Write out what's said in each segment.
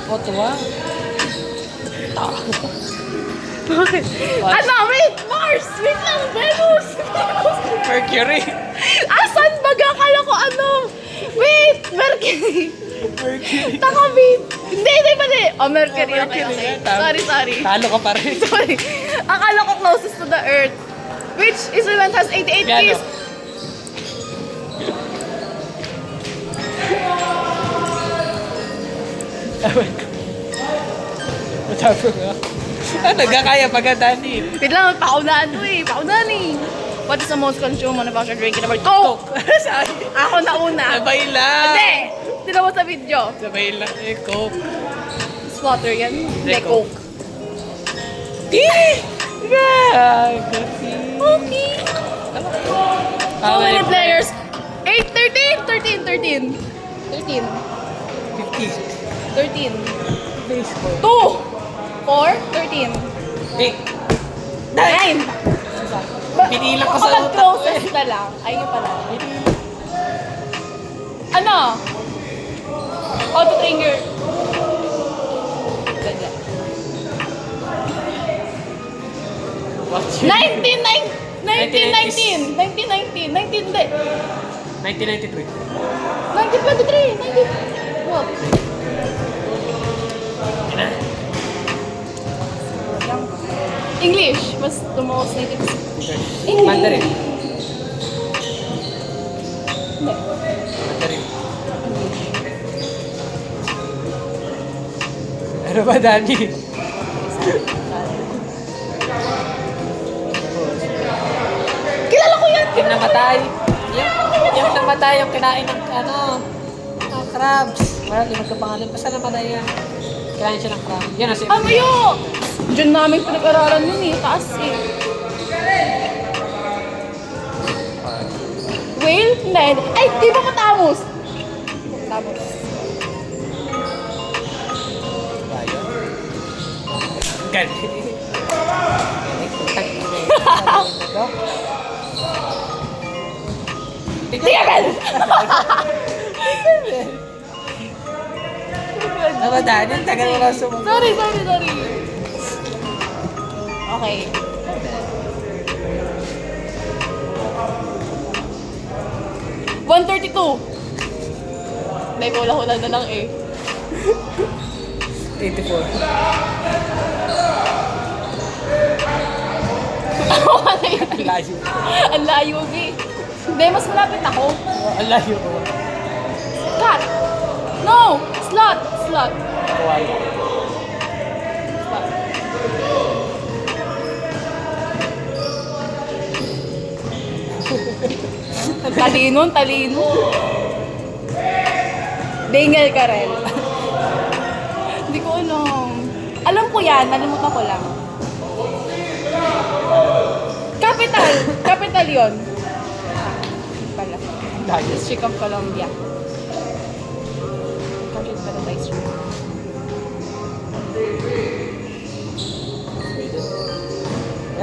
Ottawa. Bakit? Ano? Wait! Mars! Wait lang! Venus! Mercury. Asan ba? Akala ko ano? Wait! Mercury! Mercury. Taka, babe! Hindi pala eh! Oh, Mercury. Oh, Okay, Mercury okay. yan. Tama. Sorry. Talo ka pa rin. Sorry. Akala ko closest to the Earth. Which event has 88 Piano. keys? Matapos nga. Nagkakaya pa ka, Dani. Wait lang, paunaan to eh. Paunaan eh. What is the most consumed manufactured drink in the world? Coke! Sabi. Ako na una. Sabay lang. Hindi! Sino mo sa video? Sabay lang. Coke. It's water yan. Hindi, Coke. Coke. Yeah. Okay. How many players? 8, 13, 13. 13. 50. 13. Baseball. 2, 4, 13. 8. 9. Pinilang ko sa utak. Closest na lang. Ayun pala. Ano? Auto finger. Ganyan. What's 1919, hindi. 1993. 1923, What? English was the most native. English. Mandarin. Hindi. Mandarin. Ano ba, Dani? Kilala ko yan. Yung namatay. Yung namatay, yung kinain ng crabs. Wala, limag ka pangalan. Basta namatay yan. Kinain siya ng crabs. Yan ang Ano yun? Diyan namin pinag-aralan yun eh. Taas eh. Whale? Hindi. Ay, di ba matamos? Matamos. Galing. Tingnan! Ano, Dani? Tagal mo lang sumunod. Sorry. Okay. $132. May hula-hula na lang eh. 84. Layo. Ang layo, eh. Hindi, mas malapit ako. Ang layo ko. Cut! No! Slot! Kawala. Talino. Daniel Karel. Hindi ko alam. Alam ko yan, nalimutan ko lang. Capital yon. Pala. Layo. District of Columbia. Country's paradise.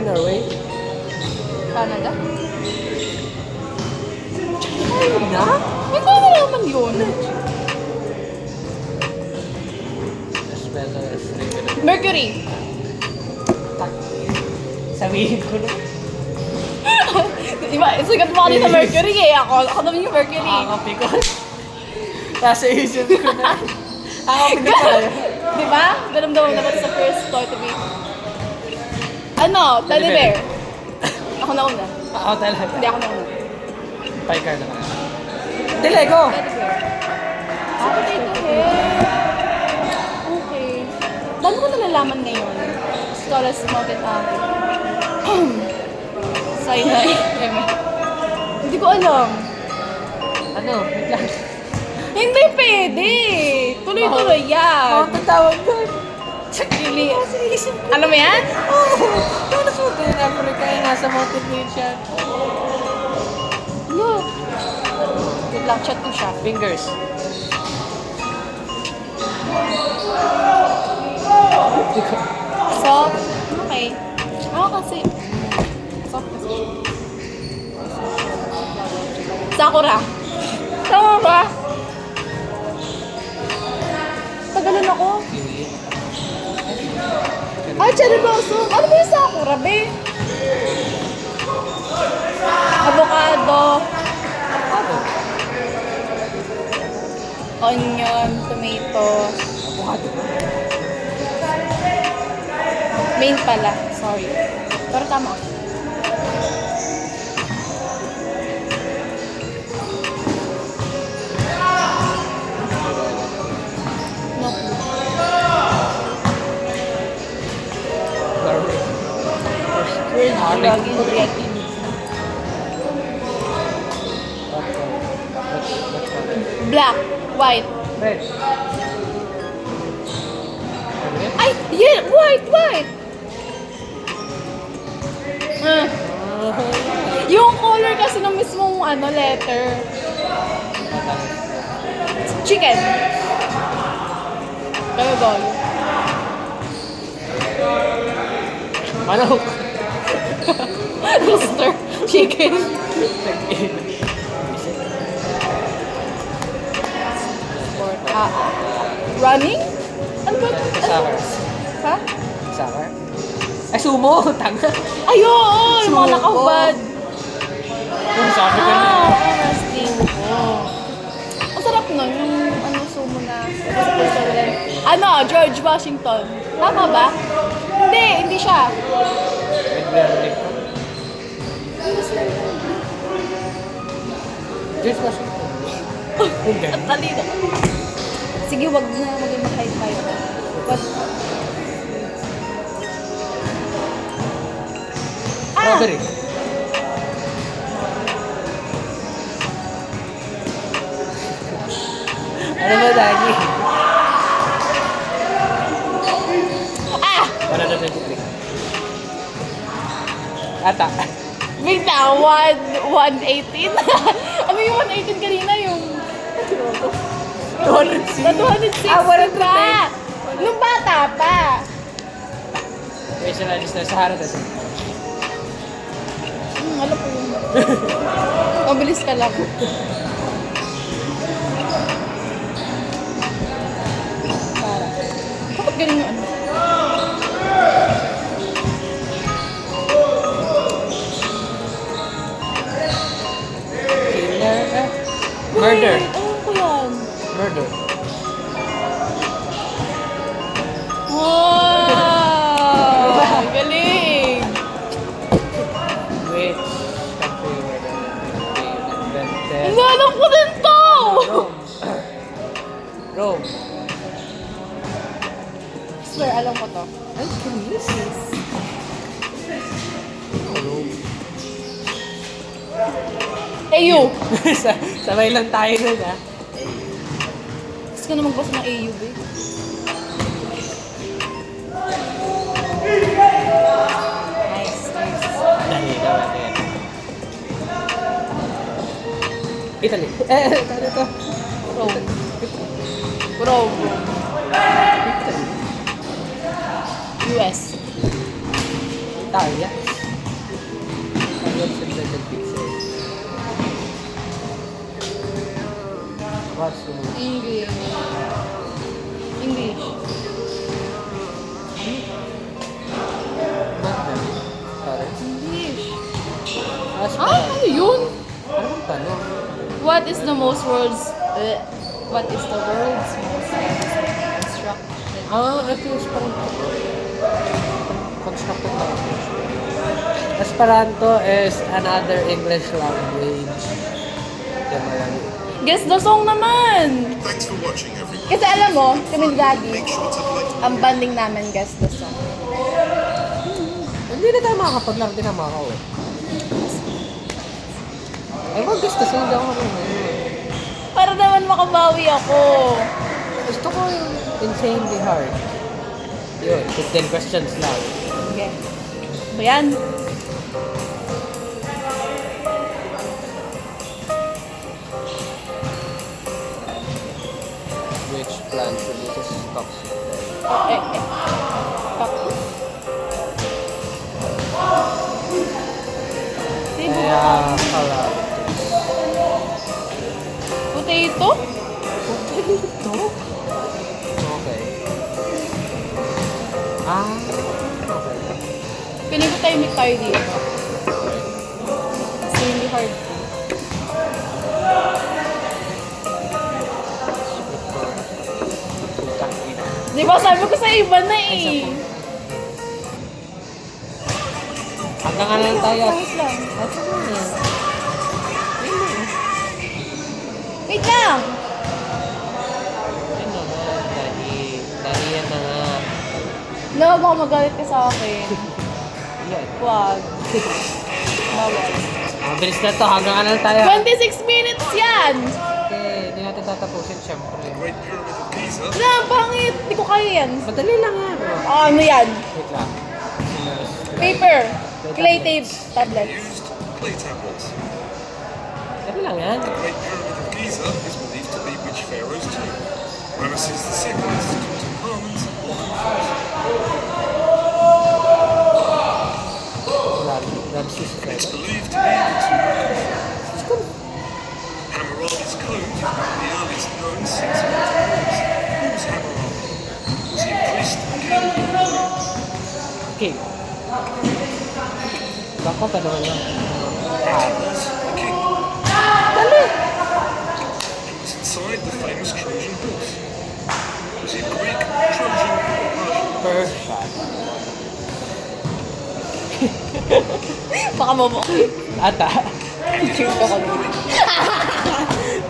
Norway. Canada? China? May ko nalaman yun. Mercury. Sabihin ko na. Diba, sigat mo kanina Mercury eh. Ako naman yung Mercury. Nakakapi ko. Nasa isip ko na. Nakakapi ko pala. Diba? Ganun daw naman sa first toy to be. Ano? Teddy bear. Ako na una. Ako talaga. Hindi ako na una. Piker na. Hindi, Lego. Teddy bear. Ako dito eh. Okay. Paano ko nalalaman ngayon? Tallest mountain Sinai. Hindi ko alam. Ano? Wait lang. Hindi pwede. Tuloy-tuloy yan. Tatawag doon. Really? Alam mo yan? Oo. Ano na suot yung Africa yung nasa Mountain Nation? Look. Good luck, chat ko siya. Fingers. Soft. Okay. Ako kasi. Soft kasi. Sakura. Tama ba? Tagalan ako. Kiwi. Ay, cherry blossom. Ano ba yung sakura, be? Avocado. Avocado. Onion, tomato. Avocado ba? Main pala. Sorry. Pero tama ako. No clue. Garlic. We're Garlic. dragging. Black, white. Red. Red? Ay, yeah, white. Ah. Yung color kasi ng mismong letter. Chicken. Kaya ball. Manok. Rooster. Chicken. Sport. Running? Ano ba ito? Soccer. Ha? Soccer? Ay, sumo! Tanga! Ay, oo! Yung mga Sumo. nakahubad. Kung sabi ka na. Wrestling. Ang sarap nun, yung sumo na. George Washington. Tama ba? Hindi siya. Garlic. George Washington. At talino. Sige, wag na maging mag-high-five. What? Strawberry. Ano ba, Dani? 123. Ata. Wait na, 118? Ano yung 118 kanina? Yung 206. na 206 Ah, 110. pa. Nung bata pa. May isa na sa Sahara na siya. Alam ko yun. Mabilis ka lang. Para. Bakit ganun yung ano? Killer. Murder. Wait, alam ko yan. Murder. Wow! Galing! Which country were they invented? Ang alam ko din to! Rome. Rome. Swear, alam ko to. Ay, please. Rome. AU! Sabay lang tayo nun, ha? Gusto ko na magbasa ng AU, babe. Nice. Dali naman yan. Italy. Ano to? Rome. Rome. Italy. US. Italia. Ayun, sila nag-pixel. What's the movie? English. English. Mandarin. Sorry. English. As Ano yun? Ano bang tanong? What is the world's most constructed? Ito yung Esperanto. Constructed language. Esperanto is another English language. Generally. Guess the song naman! Thanks for watching, everyone. Kasi alam mo, kami ni Daddy, Make sure to like. ang banding namin guess the song. Hindi na tayo makakapaglaro din ang mga kao eh. Ay, wag gusto sa hindi ako marunong. Para naman makabawi ako. Gusto ko yung insanely hard. Yun, 15 questions lang. Okay. Ba yan? Which plant produces toxic? Cactus? Diba? Kaya, pala. Potato? Potato? Okay. Ah, okay. Piling ko tahimik tayo dito. It's really hard. Di ba sabi ko sa iba na eh. Hanggang ano lang tayo. Ayos lang. At saka na. Wait lang! Ano na, dahil yan na nga. Huwag ako magalit ka sa akin. Yan. Wag. Bawal. Mabilis na to, hanggang ano lang tayo. 26 minutes yan! Hindi natin tatapusin, syempre. Great Pyramid of Giza. Wala, pangit. Hindi ko kaya yan. Madali lang yan. Ah, ano yan? Wait lang. Paper. Clay tape. Tablet. Used clay tablets. Madali lang yan. The Great Pyramid of Giza is believed to be which pharaoh's tomb? Ramesses II, Tutankhamun's, or Khufu's. It's believed to be the tomb of Khufu. Hammurabi's code is one of the earliest known 6 codes. Who was Hammurabi? Was he a priest, king, or prince? Okay. Bako pa naman lang. He was a king. Dali! He was inside the famous Trojan horse. Was he Greek, Trojan, or Persian? Perfect. Baka mabukit. Ata. Cheers ko kami.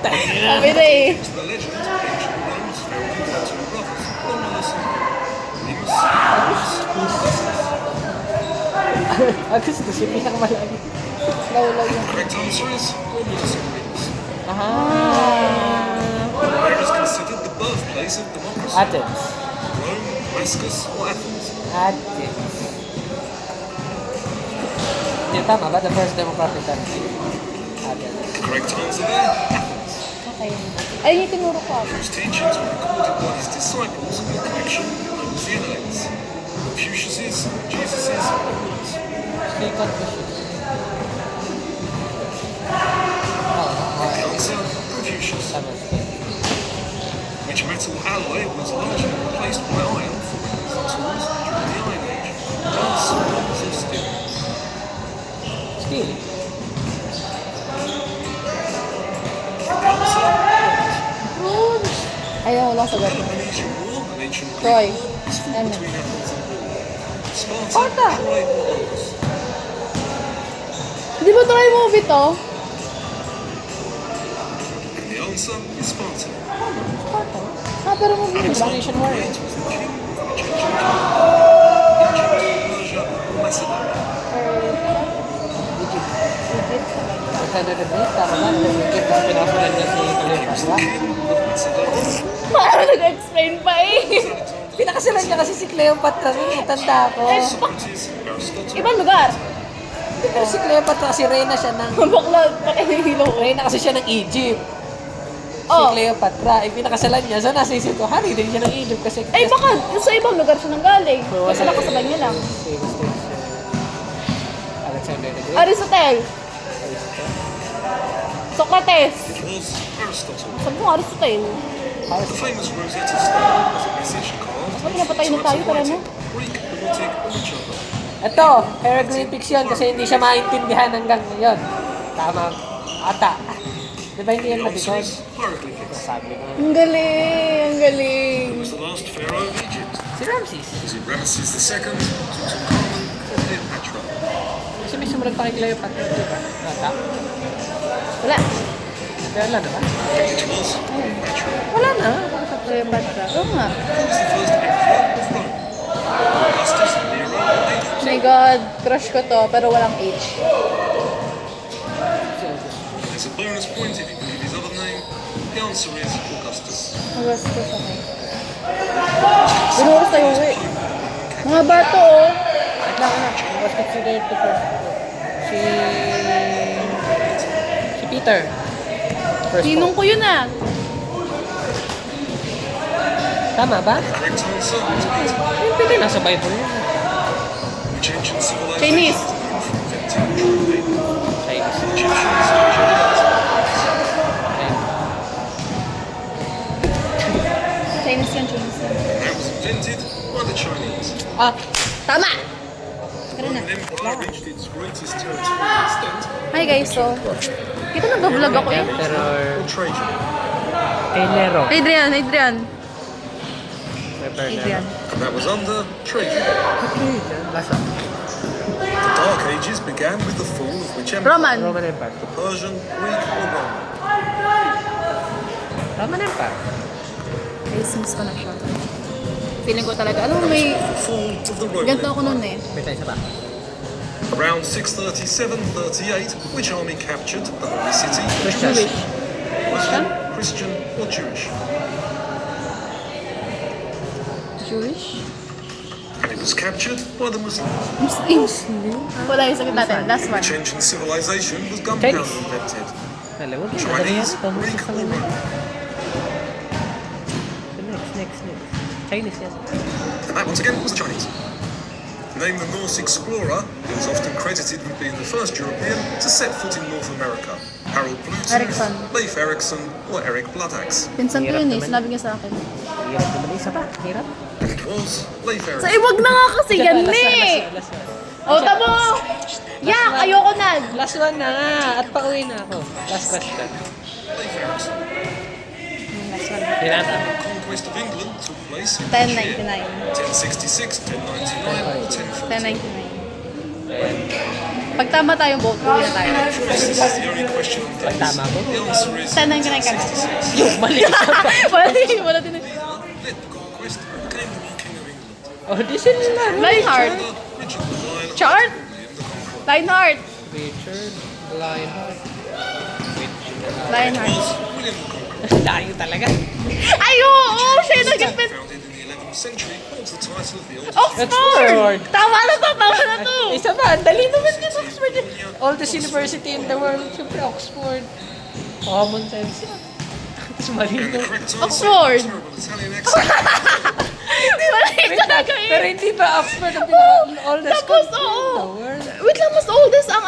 Tayo na. Sabi na eh. To the legend, ancient Rome's pharaoh had 2 brothers, Romulus and Remus. Augustus. Agus, gusto yung pinakamalagi. Lawlaw yun. Correct answer is Romulus and Remus. Ah. Where is considered the birthplace of democracy? Athens. Rome, Damascus, or Athens? Athens. Hindi, tama ba? The first democratic country. Athens. Correct answer there, Athens. Okay. Ayun yung tinuro ko ako. Whose teachings were recorded by his disciples in the collection known as the Annales. Confucius's, Jesus's, or Buddha's? Stay Confucius. The answer, Confucius. Tama, stay. Which metal alloy was largely replaced by iron for weapons and tools during the Iron Age? Brass, bronze, or steel? Still. The answer, bronze. Ayaw ko lang sa The gato. Peloponnesian War, an ancient Troy. Greek war, was fought Ano? between Athens and Rome. Sparta, Sparta. Troy, or Argos? Di ba try movie to? And the answer is Sparta. Ah, pero movie yun. Explanation war. It was the king of which ancient kingdom? Egypt, Persia, or Macedonia? Sa Dodonate, tama ba? Dodonate, tapos pinasalan niya si He was the Cleopatra. king of Macedonia. Parang nag-explain pa eh. Pinakasalan niya kasi si Cleopatra rin, natanda ko. Socrates, Aristotle. Ibang lugar. Pero si Cleopatra kasi reyna siya ng... Bakla, patay na yung hilo ko. Reyna kasi siya ng Egypt. Si Oh. Cleopatra, pinakasalan niya. So nasa isip ko, hari din siya ng Egypt kasi... Ay, baka sa ibang lugar siya nang galing. Kasi nakasabay niya lang. Famous din si Alexander the Great. Aristotle. Socrates. It was Aristotle. Sabi ko Aristotle. The famous Rosetta Stone was a message carved Bakit napatay na tayo? Tara na. Greek, Gothic, or each other. Ito, hieroglyphics yun kasi hindi siya maintindihan hanggang ngayon. Tama. Ata. Di ba hindi yan The answer mabigod? is hieroglyphics. Sabi ko. Ang galing. Ang galing. Who was the last pharaoh of Egypt? Si Ramses. Was it Ramesses II, Tutankhamun, or Cleopatra? Kasi may sumunod pa kay Cleopatra, di ba? Ata. Wala. Kaya wala na ba? It was Cleopatra. Wala na. Cleopatra. Oo nga. Who was the first emperor of Rome? Augustus, Nero, or Hadrian? Oh my God. Crush ko to, pero walang H. There's a bonus point if you believe his other name. The answer is Augustus. Augustus ako. Binuros tayo uwi. Mga bato oh. Wait lang, anak. Was considered the first. Si Peter. First Ninong ko yun ah. Tama ba? Correct answer is Peter. Yung Peter nasa Bible yun. Which ancient civilization Chinese. is known for inventing true paper? Chinese. Egyptians, Egyptians. Ayan. Chinese yan, Chinese yan. That was invented by the Chinese. Ah, Tama! Ganun na. Roman Empire reached its greatest territorial extent, Hi guys, so... Kita nag-vlog ako eh. Emperor or Trajan. kay Nero. Adrian. Emperor Adrian. And that was under Trajan. Nero. Last one. The Dark Ages began with the fall of which empire? Roman. Roman Empire. The Persian, Greek, or Roman? Roman Empire. Guys, miss ko na siya. Feeling ko talaga, alam mo may... The fall of the Roman Ganito ako Empire. nun eh. May tayo isa pa. Around 637-38, which army captured the holy city? Christian. Muslim, Christian, or Jewish? Jewish? And it was captured by the Muslims. Muslim? Wala yung sagot natin. Last one. Which ancient civilization was gunpowder Chinese. invented? Alam mo, Chinese, Greek, or Roman? Next. Chinese, yes. And that once again was the Chinese. Name the Norse explorer who is often credited with being the first European to set foot in North America. Harold Bluetooth, Erickson. Leif Erikson, or Eric Bloodaxe. Pinsan ko Hirap yun eh. naman. Sinabi niya sa akin. Hirap naman. Isa pa. Hirap. And it was Leif Sa Erikson. iwag na nga kasi yan eh! Last one. O, tamo! Yak! Ayoko na! Last one na nga. At pauwi na ako. Last question. Leif Erikson. Last one. Hinata. Conquest of England took place in which year? 1099. 1066, 1099, or 1040. 1099. Pag tama tayong vote, uwi na tayo. This is the only question on days. Tama ko. The answer is 1099 ka na. 1066. Mali. Wala din. Led the conquest and became the new king of England. Oh, di sila na. Lionheart. Richard the Lion, Chart? William the Conqueror. Lionheart. Richard, Lionheart. Lionheart. Was William the Conqueror. Layo talaga. Ay, oo! Siya yung nagkipit. Founded in the 11th century, holds the title of the oldest Oxford! Tama na to! Isa pa, ang dali naman yun, Oxford. Oldest university in the world. Siyempre, Oxford. Common sense yan. Tapos and malino. the correct answer. Oxford. Terrible Italian accent. Hindi wala yung talaga Pero eh. hindi ba Oxford ang pinaka-oldest Tapos, country in oo. the world? Wait lang, mas oldest ang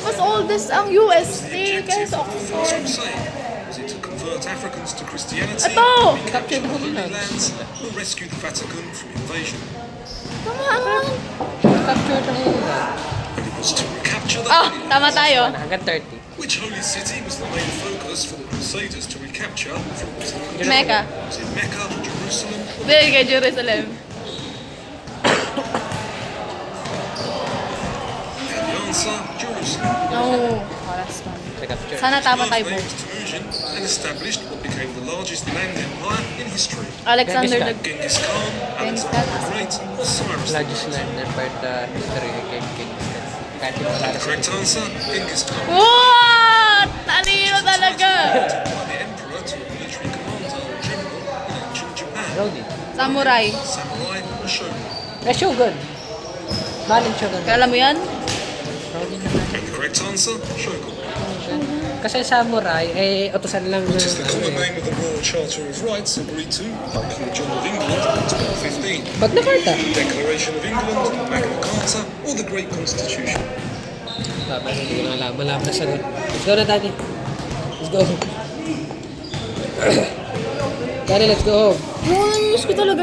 mas oldest ang UST The kaysa objective of the Oxford. crusade was it to convert Africans to Christianity, Ito! recapture the Holy Capture the Lands, or rescue the Vatican from invasion. Tama. Capture the whole world. And it was to recapture the Ah, Holy tama Lands. tayo. Hanggang 30. Which holy city was the main focus for the Crusaders to recapture from Muslim control? Mecca. Was it Mecca, Jerusalem, Hindi, kay Jerusalem. and the answer, Jerusalem. No. Oras man. Capture. Sana tama tayo Name po. was Temujin and established what became the largest land empire in history. Alexander the... Genghis Khan, Alexander the Great, or Cyrus the Largest land na part history kay King. Kahit yung wala The na correct answer, Genghis Khan. What? Talino talaga! By the emperor to a military commander or general in ancient Japan. Rodi. Samurai. Samurai or shogun. Shogun. Balin Shogun. Alam mo yan? Rodi na And the correct answer, shogun. Kasi samurai, utusan lang Which is the common name of the Royal Charter of Rights agreed to by King John of England in 1215. Pag na karta. The Declaration of England, Magna Carta, or the Great Constitution. Baba, hindi ko na alam. Malaman na sagot. Let's go na, Daddy. Let's go. Daddy, let's go home. Oo, namiss ko talaga